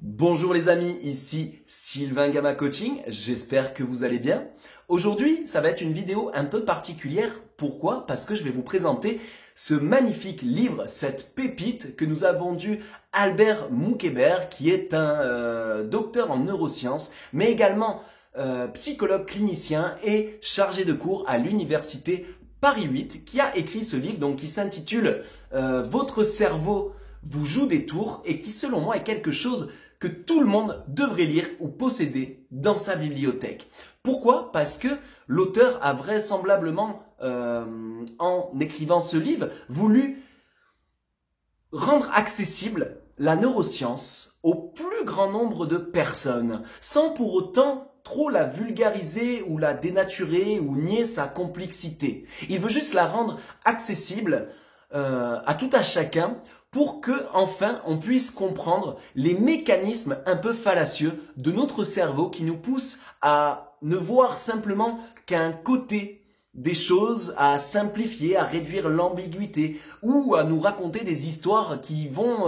Bonjour les amis, ici Sylvain Gamma Coaching, j'espère que vous allez bien. Aujourd'hui, ça va être une vidéo un peu particulière. Pourquoi? Parce que je vais vous présenter ce magnifique livre, cette pépite que nous a vendu Albert Moukébert, qui est un docteur en neurosciences, mais également psychologue clinicien et chargé de cours à l'université Paris 8, qui a écrit ce livre donc, qui s'intitule Votre cerveau vous joue des tours et qui selon moi est quelque chose que tout le monde devrait lire ou posséder dans sa bibliothèque. Pourquoi? Parce que l'auteur a vraisemblablement, en écrivant ce livre, voulu rendre accessible la neuroscience au plus grand nombre de personnes, sans pour autant trop la vulgariser ou la dénaturer ou nier sa complexité. Il veut juste la rendre accessible à tout à chacun pour que enfin on puisse comprendre les mécanismes un peu fallacieux de notre cerveau qui nous poussent à ne voir simplement qu'un côté des choses, à simplifier, à réduire l'ambiguïté ou à nous raconter des histoires qui vont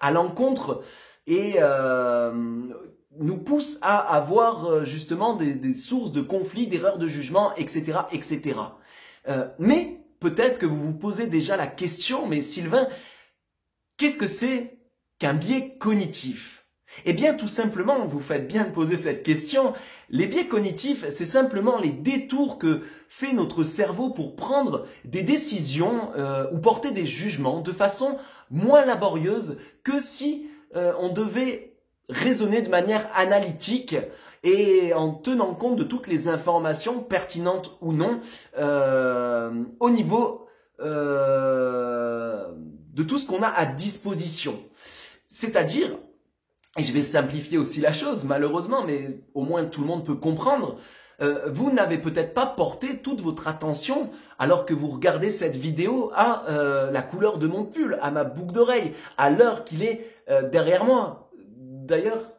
à l'encontre et nous poussent à avoir justement des sources de conflits, d'erreurs de jugement, etc. etc. Mais peut-être que vous vous posez déjà la question, mais Sylvain, qu'est-ce que c'est qu'un biais cognitif? Eh bien, tout simplement, vous faites bien de poser cette question. Les biais cognitifs, c'est simplement les détours que fait notre cerveau pour prendre des décisions ou porter des jugements de façon moins laborieuse que si on devait raisonner de manière analytique et en tenant compte de toutes les informations pertinentes ou non au niveau de tout ce qu'on a à disposition. C'est-à-dire, et je vais simplifier aussi la chose malheureusement, mais au moins tout le monde peut comprendre, vous n'avez peut-être pas porté toute votre attention alors que vous regardez cette vidéo à la couleur de mon pull, à ma boucle d'oreille, à l'heure qu'il est derrière moi. D'ailleurs,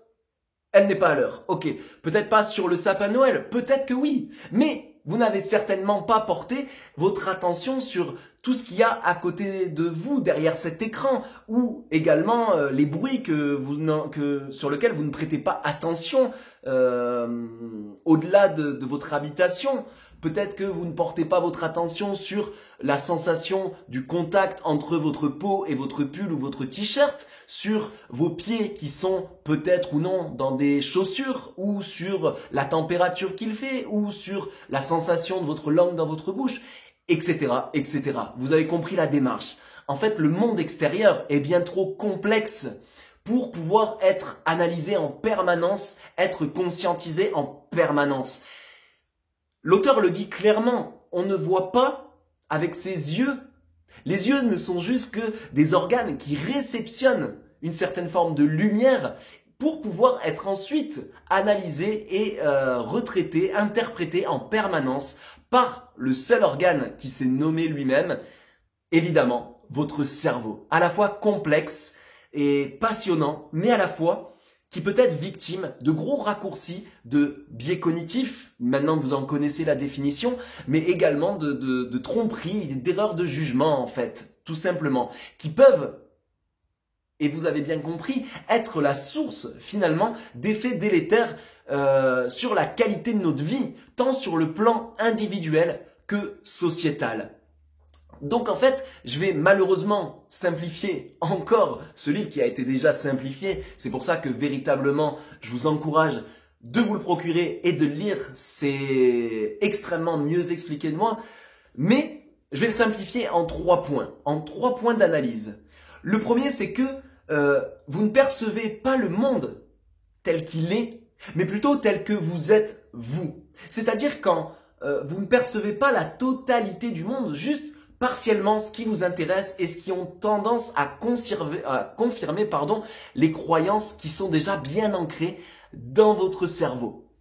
elle n'est pas à l'heure. Ok, peut-être pas sur le sapin de Noël, peut-être que oui, mais vous n'avez certainement pas porté votre attention sur tout ce qu'il y a à côté de vous, derrière cet écran, ou également les bruits sur lesquels vous ne prêtez pas attention au-delà de votre habitation. Peut-être que vous ne portez pas votre attention sur la sensation du contact entre votre peau et votre pull ou votre t-shirt, sur vos pieds qui sont peut-être ou non dans des chaussures, ou sur la température qu'il fait, ou sur la sensation de votre langue dans votre bouche, etc., etc. Vous avez compris la démarche. En fait, le monde extérieur est bien trop complexe pour pouvoir être analysé en permanence, être conscientisé en permanence. L'auteur le dit clairement, on ne voit pas avec ses yeux. Les yeux ne sont juste que des organes qui réceptionnent une certaine forme de lumière pour pouvoir être ensuite analysés et retraités, interprétés en permanence par le seul organe qui s'est nommé lui-même, évidemment, votre cerveau. À la fois complexe et passionnant, mais à la fois qui peut être victime de gros raccourcis, de biais cognitifs, maintenant vous en connaissez la définition, mais également de tromperies, d'erreurs de jugement en fait, tout simplement, qui peuvent, et vous avez bien compris, être la source finalement d'effets délétères sur la qualité de notre vie, tant sur le plan individuel que sociétal. Donc en fait, je vais malheureusement simplifier encore ce livre qui a été déjà simplifié. C'est pour ça que véritablement, je vous encourage de vous le procurer et de le lire. C'est extrêmement mieux expliqué de moi. Mais je vais le simplifier en 3 points d'analyse. Le premier, c'est que vous ne percevez pas le monde tel qu'il est, mais plutôt tel que vous êtes vous. C'est-à-dire quand vous ne percevez pas la totalité du monde, juste partiellement ce qui vous intéresse et ce qui ont tendance à confirmer les croyances qui sont déjà bien ancrées dans votre cerveau.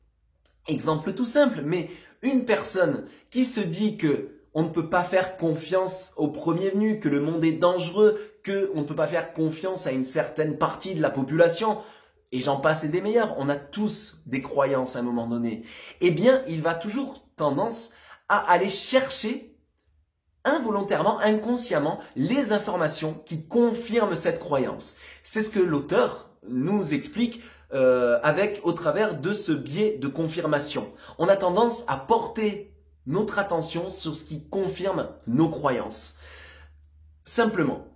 Exemple tout simple, mais une personne qui se dit que on ne peut pas faire confiance au premier venu, que le monde est dangereux, que on ne peut pas faire confiance à une certaine partie de la population, et j'en passe et des meilleurs, on a tous des croyances à un moment donné, eh bien il va toujours tendance à aller chercher involontairement, inconsciemment, les informations qui confirment cette croyance. C'est ce que l'auteur nous explique au travers de ce biais de confirmation. On a tendance à porter notre attention sur ce qui confirme nos croyances. Simplement.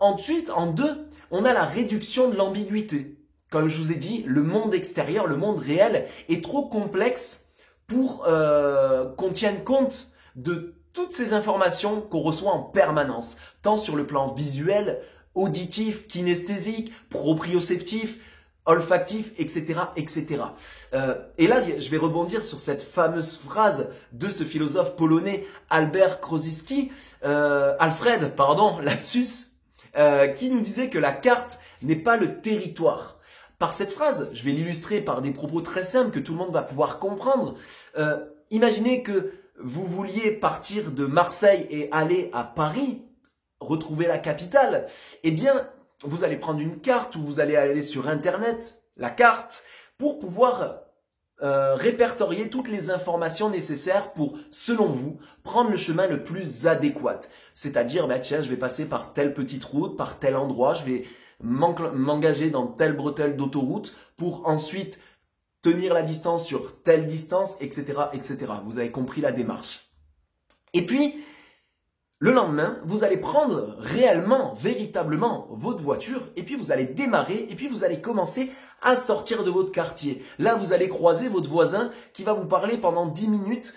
Ensuite, en deux, on a la réduction de l'ambiguïté. Comme je vous ai dit, le monde extérieur, le monde réel est trop complexe pour qu'on tienne compte de toutes ces informations qu'on reçoit en permanence, tant sur le plan visuel, auditif, kinesthésique, proprioceptif, olfactif, etc., etc. Et là, je vais rebondir sur cette fameuse phrase de ce philosophe polonais Alfred, lapsus, qui nous disait que la carte n'est pas le territoire. Par cette phrase, je vais l'illustrer par des propos très simples que tout le monde va pouvoir comprendre. Imaginez que vous vouliez partir de Marseille et aller à Paris, retrouver la capitale. Eh bien, vous allez prendre une carte ou vous allez aller sur Internet, la carte, pour pouvoir répertorier toutes les informations nécessaires pour, selon vous, prendre le chemin le plus adéquat. C'est-à-dire, tiens, je vais passer par telle petite route, par tel endroit, je vais m'engager dans telle bretelle d'autoroute pour ensuite tenir la distance sur telle distance, etc., etc. Vous avez compris la démarche. Et puis, le lendemain, vous allez prendre réellement, véritablement votre voiture et puis vous allez démarrer et puis vous allez commencer à sortir de votre quartier. Là, vous allez croiser votre voisin qui va vous parler pendant 10 minutes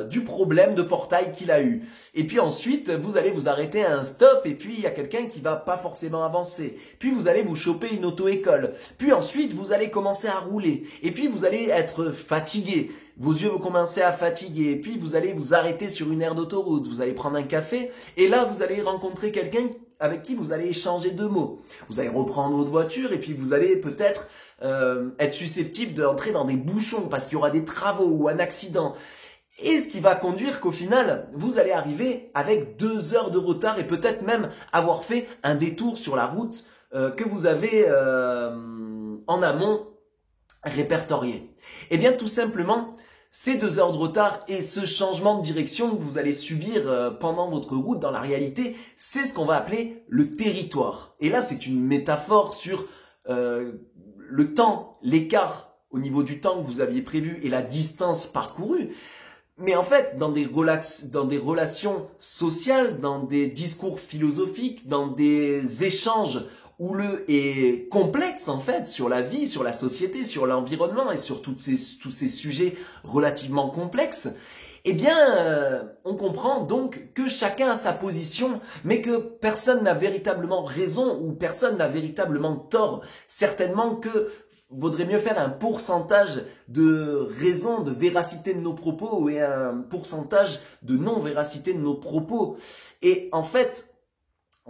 du problème de portail qu'il a eu. Et puis ensuite, vous allez vous arrêter à un stop et puis il y a quelqu'un qui va pas forcément avancer. Puis vous allez vous choper une auto-école. Puis ensuite, vous allez commencer à rouler. Et puis vous allez être fatigué. Vos yeux vont commencer à fatiguer. Et puis vous allez vous arrêter sur une aire d'autoroute. Vous allez prendre un café. Et là, vous allez rencontrer quelqu'un avec qui vous allez échanger 2 mots. Vous allez reprendre votre voiture et puis vous allez peut-être être susceptible d'entrer dans des bouchons parce qu'il y aura des travaux ou un accident. Et ce qui va conduire qu'au final, vous allez arriver avec 2 heures de retard et peut-être même avoir fait un détour sur la route que vous avez en amont répertorié. Eh bien, tout simplement, ces 2 heures de retard et ce changement de direction que vous allez subir pendant votre route dans la réalité, c'est ce qu'on va appeler le territoire. Et là, c'est une métaphore sur le temps, l'écart au niveau du temps que vous aviez prévu et la distance parcourue. Mais en fait, dans des relations sociales, dans des discours philosophiques, dans des échanges houleux et complexes en fait sur la vie, sur la société, sur l'environnement et sur tous ces sujets relativement complexes, eh bien, on comprend donc que chacun a sa position, mais que personne n'a véritablement raison ou personne n'a véritablement tort. Certainement que vaudrait mieux faire un pourcentage de raison, de véracité de nos propos et un pourcentage de non-véracité de nos propos. Et en fait,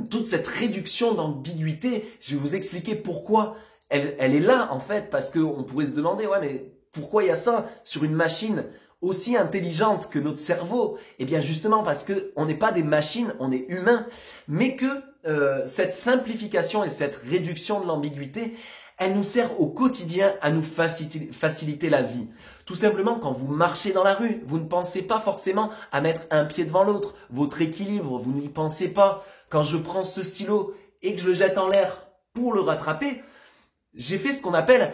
toute cette réduction d'ambiguïté, je vais vous expliquer pourquoi elle est là en fait, parce qu'on pourrait se demander, ouais mais pourquoi il y a ça sur une machine aussi intelligente que notre cerveau? Eh bien justement parce que on n'est pas des machines, on est humains, mais que cette simplification et cette réduction de l'ambiguïté, elle nous sert au quotidien à nous faciliter la vie. Tout simplement, quand vous marchez dans la rue, vous ne pensez pas forcément à mettre un pied devant l'autre. Votre équilibre, vous n'y pensez pas. Quand je prends ce stylo et que je le jette en l'air pour le rattraper, j'ai fait ce qu'on appelle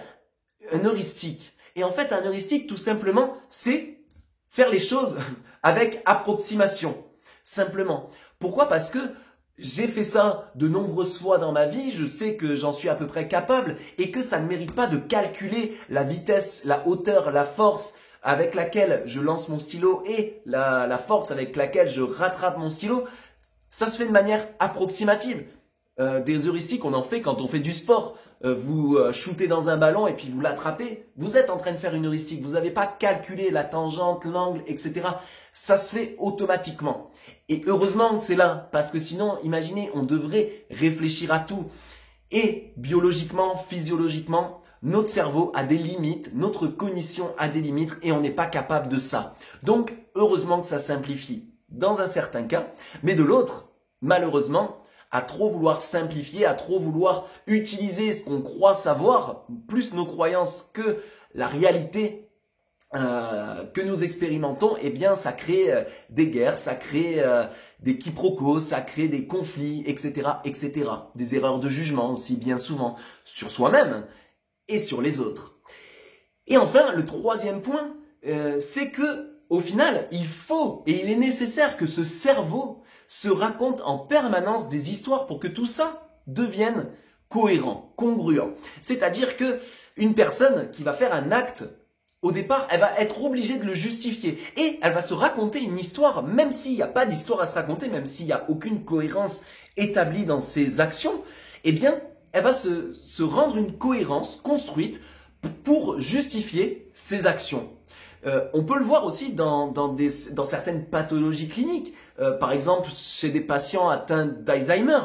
un heuristique. Et en fait, un heuristique, tout simplement, c'est faire les choses avec approximation. Simplement. Pourquoi? Parce que j'ai fait ça de nombreuses fois dans ma vie, je sais que j'en suis à peu près capable et que ça ne mérite pas de calculer la vitesse, la hauteur, la force avec laquelle je lance mon stylo et la force avec laquelle je rattrape mon stylo. Ça se fait de manière approximative. Des heuristiques, on en fait quand on fait du sport. Vous shootez dans un ballon et puis vous l'attrapez. Vous êtes en train de faire une heuristique. Vous n'avez pas calculé la tangente, l'angle, etc. Ça se fait automatiquement. Et heureusement que c'est là, parce que sinon, imaginez, on devrait réfléchir à tout. Et biologiquement, physiologiquement, notre cerveau a des limites, notre cognition a des limites et on n'est pas capable de ça. Donc, heureusement que ça simplifie dans un certain cas, mais de l'autre, malheureusement, à trop vouloir simplifier, à trop vouloir utiliser ce qu'on croit savoir, plus nos croyances que la réalité, que nous expérimentons, eh bien, ça crée des guerres, ça crée des quiproquos, ça crée des conflits, etc., etc. Des erreurs de jugement aussi, bien souvent, sur soi-même et sur les autres. Et enfin, le troisième point, c'est que, au final, il faut et il est nécessaire que ce cerveau se raconte en permanence des histoires pour que tout ça devienne cohérent, congruent. C'est-à-dire que une personne qui va faire un acte, au départ, elle va être obligée de le justifier et elle va se raconter une histoire, même s'il n'y a pas d'histoire à se raconter, même s'il n'y a aucune cohérence établie dans ses actions, eh bien, elle va se rendre une cohérence construite pour justifier ses actions. On peut le voir aussi dans certaines pathologies cliniques. Par exemple, chez des patients atteints d'Alzheimer,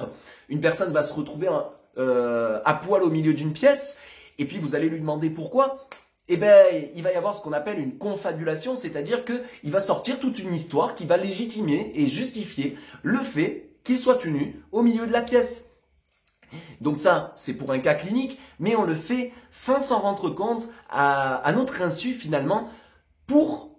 une personne va se retrouver à poil au milieu d'une pièce et puis vous allez lui demander pourquoi. Eh ben, il va y avoir ce qu'on appelle une confabulation, c'est-à-dire qu'il va sortir toute une histoire qui va légitimer et justifier le fait qu'il soit tenu au milieu de la pièce. Donc ça, c'est pour un cas clinique, mais on le fait sans s'en rendre compte à notre insu finalement pour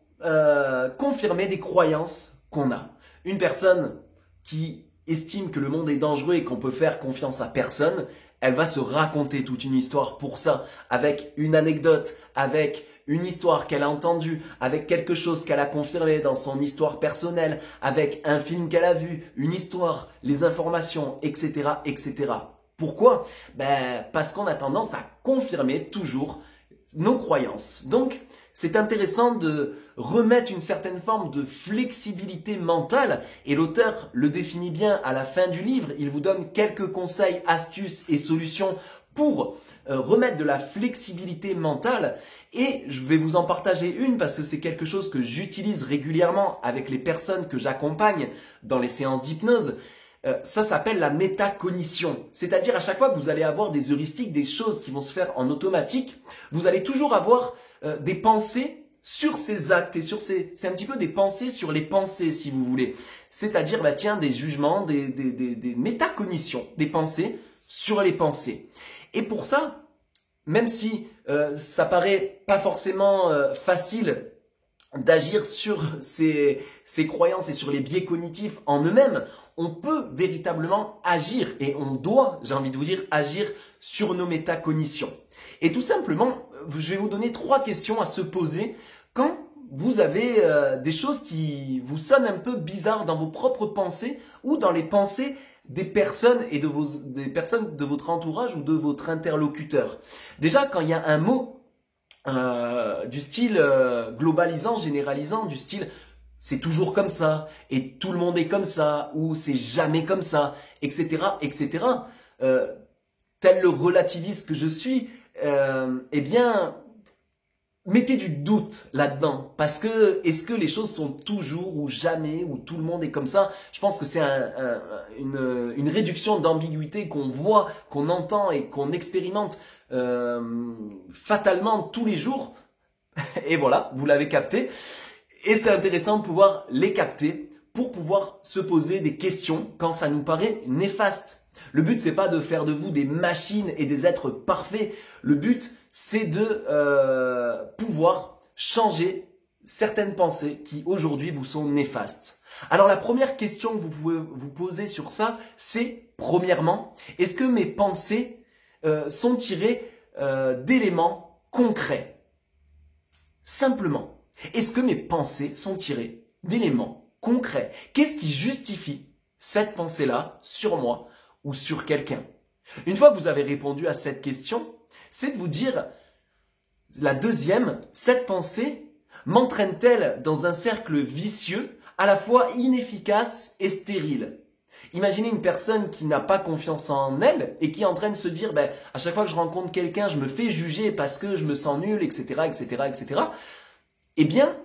confirmer des croyances qu'on a. Une personne qui estime que le monde est dangereux et qu'on peut faire confiance à personne, elle va se raconter toute une histoire pour ça, avec une anecdote, avec une histoire qu'elle a entendue, avec quelque chose qu'elle a confirmé dans son histoire personnelle, avec un film qu'elle a vu, une histoire, les informations, etc., etc. Pourquoi? Ben, parce qu'on a tendance à confirmer toujours nos croyances. Donc, c'est intéressant de remettre une certaine forme de flexibilité mentale et l'auteur le définit bien à la fin du livre. Il vous donne quelques conseils, astuces et solutions pour remettre de la flexibilité mentale et je vais vous en partager une parce que c'est quelque chose que j'utilise régulièrement avec les personnes que j'accompagne dans les séances d'hypnose. Ça s'appelle la métacognition. C'est-à-dire à chaque fois que vous allez avoir des heuristiques, des choses qui vont se faire en automatique, vous allez toujours avoir des pensées sur ces actes et c'est un petit peu des pensées sur les pensées si vous voulez. C'est-à-dire des jugements, des métacognitions, des pensées sur les pensées. Et pour ça, même si ça paraît pas forcément facile d'agir sur ces croyances et sur les biais cognitifs en eux-mêmes, on peut véritablement agir et on doit, j'ai envie de vous dire, agir sur nos métacognitions. Et tout simplement, je vais vous donner 3 questions à se poser quand vous avez des choses qui vous sonnent un peu bizarres dans vos propres pensées ou dans les pensées des personnes et des personnes de votre entourage ou de votre interlocuteur. Déjà, quand il y a un mot du style globalisant, généralisant, du style c'est toujours comme ça, et tout le monde est comme ça, ou c'est jamais comme ça, etc., etc. Tel le relativiste que je suis, eh bien, mettez du doute là-dedans, parce que est-ce que les choses sont toujours ou jamais, ou tout le monde est comme ça? Je pense que c'est une réduction d'ambiguïté qu'on voit, qu'on entend et qu'on expérimente fatalement tous les jours. Et voilà, vous l'avez capté. Et c'est intéressant de pouvoir les capter pour pouvoir se poser des questions quand ça nous paraît néfaste. Le but, c'est pas de faire de vous des machines et des êtres parfaits. Le but, c'est de pouvoir changer certaines pensées qui aujourd'hui vous sont néfastes. Alors la première question que vous pouvez vous poser sur ça, c'est premièrement, est-ce que mes pensées sont tirées d'éléments concrets? Simplement. Est-ce que mes pensées sont tirées d'éléments concrets? Qu'est-ce qui justifie cette pensée-là sur moi ou sur quelqu'un? Une fois que vous avez répondu à cette question, c'est de vous dire, la deuxième, cette pensée m'entraîne-t-elle dans un cercle vicieux, à la fois inefficace et stérile? Imaginez une personne qui n'a pas confiance en elle et qui est en train de se dire, à chaque fois que je rencontre quelqu'un, je me fais juger parce que je me sens nul, etc., etc., etc. Eh bien,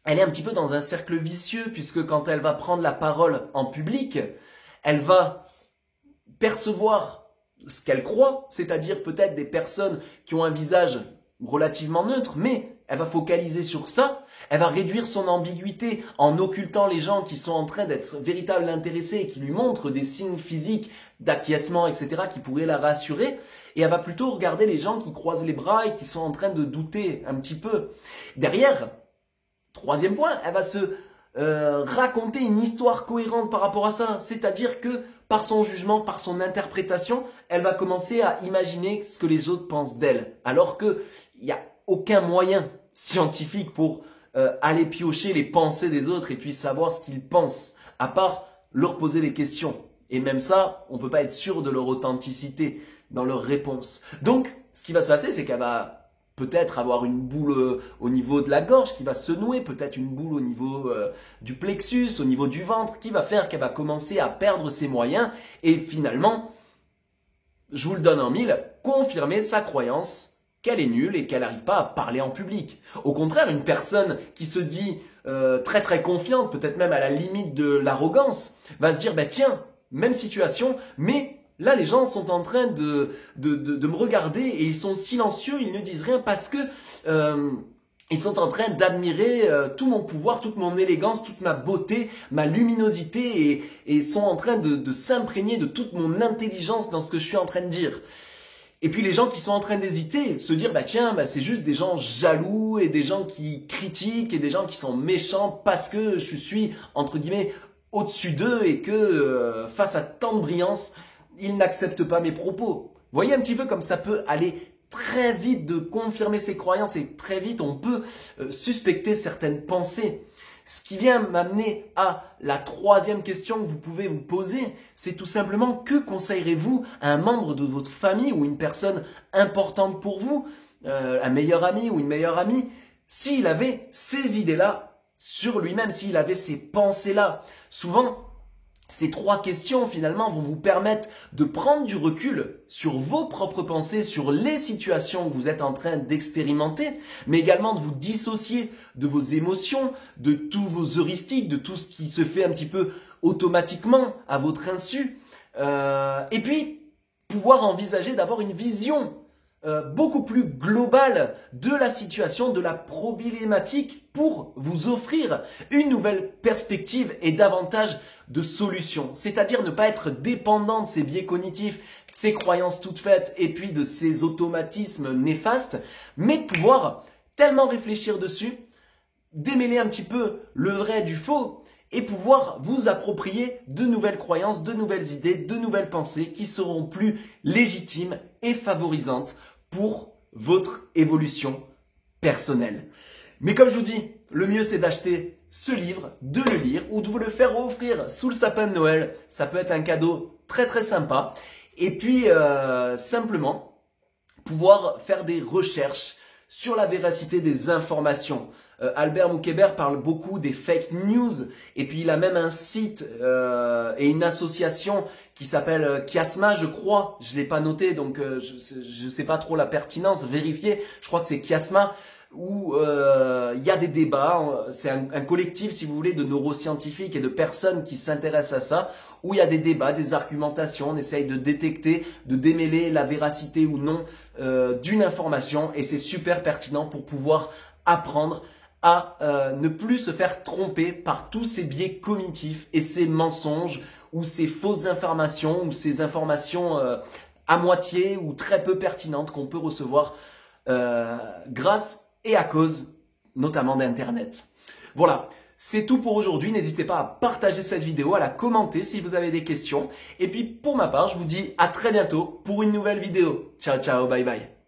elle est un petit peu dans un cercle vicieux puisque quand elle va prendre la parole en public, elle va percevoir ce qu'elle croit, c'est-à-dire peut-être des personnes qui ont un visage relativement neutre, mais elle va focaliser sur ça, elle va réduire son ambiguïté en occultant les gens qui sont en train d'être véritablement intéressés et qui lui montrent des signes physiques d'acquiescement, etc., qui pourraient la rassurer. Et elle va plutôt regarder les gens qui croisent les bras et qui sont en train de douter un petit peu. Derrière, troisième point, elle va se raconter une histoire cohérente par rapport à ça. C'est-à-dire que par son jugement, par son interprétation, elle va commencer à imaginer ce que les autres pensent d'elle. Alors qu'il n'y a aucun moyen scientifique pour aller piocher les pensées des autres et puis savoir ce qu'ils pensent, à part leur poser des questions. Et même ça, on ne peut pas être sûr de leur authenticité dans leurs réponses. Donc, ce qui va se passer, c'est qu'elle va peut-être avoir une boule au niveau de la gorge qui va se nouer, peut-être une boule au niveau du plexus, au niveau du ventre, qui va faire qu'elle va commencer à perdre ses moyens et finalement, je vous le donne en mille, confirmer sa croyance qu'elle est nulle et qu'elle n'arrive pas à parler en public. Au contraire, une personne qui se dit très très confiante, peut-être même à la limite de l'arrogance, va se dire, bah tiens, même situation, mais là, les gens sont en train de me regarder et ils sont silencieux, ils ne disent rien parce que ils sont en train d'admirer tout mon pouvoir, toute mon élégance, toute ma beauté, ma luminosité et sont en train de s'imprégner de toute mon intelligence dans ce que je suis en train de dire. Et puis les gens qui sont en train d'hésiter, se dire bah tiens, bah c'est juste des gens jaloux et des gens qui critiquent et des gens qui sont méchants parce que je suis entre guillemets au-dessus d'eux et que face à tant de brillance, ils n'acceptent pas mes propos. Voyez un petit peu comme ça peut aller très vite de confirmer ses croyances et très vite on peut suspecter certaines pensées. Ce qui vient m'amener à la troisième question que vous pouvez vous poser, c'est tout simplement que conseillerez-vous à un membre de votre famille ou une personne importante pour vous, un meilleur ami ou une meilleure amie, s'il avait ces idées-là sur lui-même, s'il avait ces pensées-là. Souvent, ces trois questions finalement vont vous permettre de prendre du recul sur vos propres pensées, sur les situations que vous êtes en train d'expérimenter, mais également de vous dissocier de vos émotions, de tous vos heuristiques, de tout ce qui se fait un petit peu automatiquement à votre insu. Et puis, pouvoir envisager d'avoir une vision beaucoup plus globale de la situation, de la problématique pour vous offrir une nouvelle perspective et davantage de solutions. C'est-à-dire ne pas être dépendant de ces biais cognitifs, de ces croyances toutes faites et puis de ces automatismes néfastes, mais de pouvoir tellement réfléchir dessus, démêler un petit peu le vrai du faux et pouvoir vous approprier de nouvelles croyances, de nouvelles idées, de nouvelles pensées qui seront plus légitimes et favorisantes pour votre évolution personnelle. Mais comme je vous dis, le mieux c'est d'acheter ce livre, de le lire ou de vous le faire offrir sous le sapin de Noël. Ça peut être un cadeau très très sympa. Et puis simplement pouvoir faire des recherches sur la véracité des informations. Albert Moukébert parle beaucoup des fake news et puis il a même un site et une association qui s'appelle Chiasma, je crois. Je l'ai pas noté donc je sais pas trop la pertinence. Vérifiez. Je crois que c'est Chiasma où il y a des débats. C'est un collectif, si vous voulez, de neuroscientifiques et de personnes qui s'intéressent à ça, où il y a des débats, des argumentations. On essaye de détecter, de démêler la véracité ou non d'une information et c'est super pertinent pour pouvoir apprendre à ne plus se faire tromper par tous ces biais cognitifs et ces mensonges ou ces fausses informations ou ces informations à moitié ou très peu pertinentes qu'on peut recevoir grâce et à cause notamment d'Internet. Voilà, c'est tout pour aujourd'hui. N'hésitez pas à partager cette vidéo, à la commenter si vous avez des questions. Et puis pour ma part, je vous dis à très bientôt pour une nouvelle vidéo. Ciao, ciao, bye bye.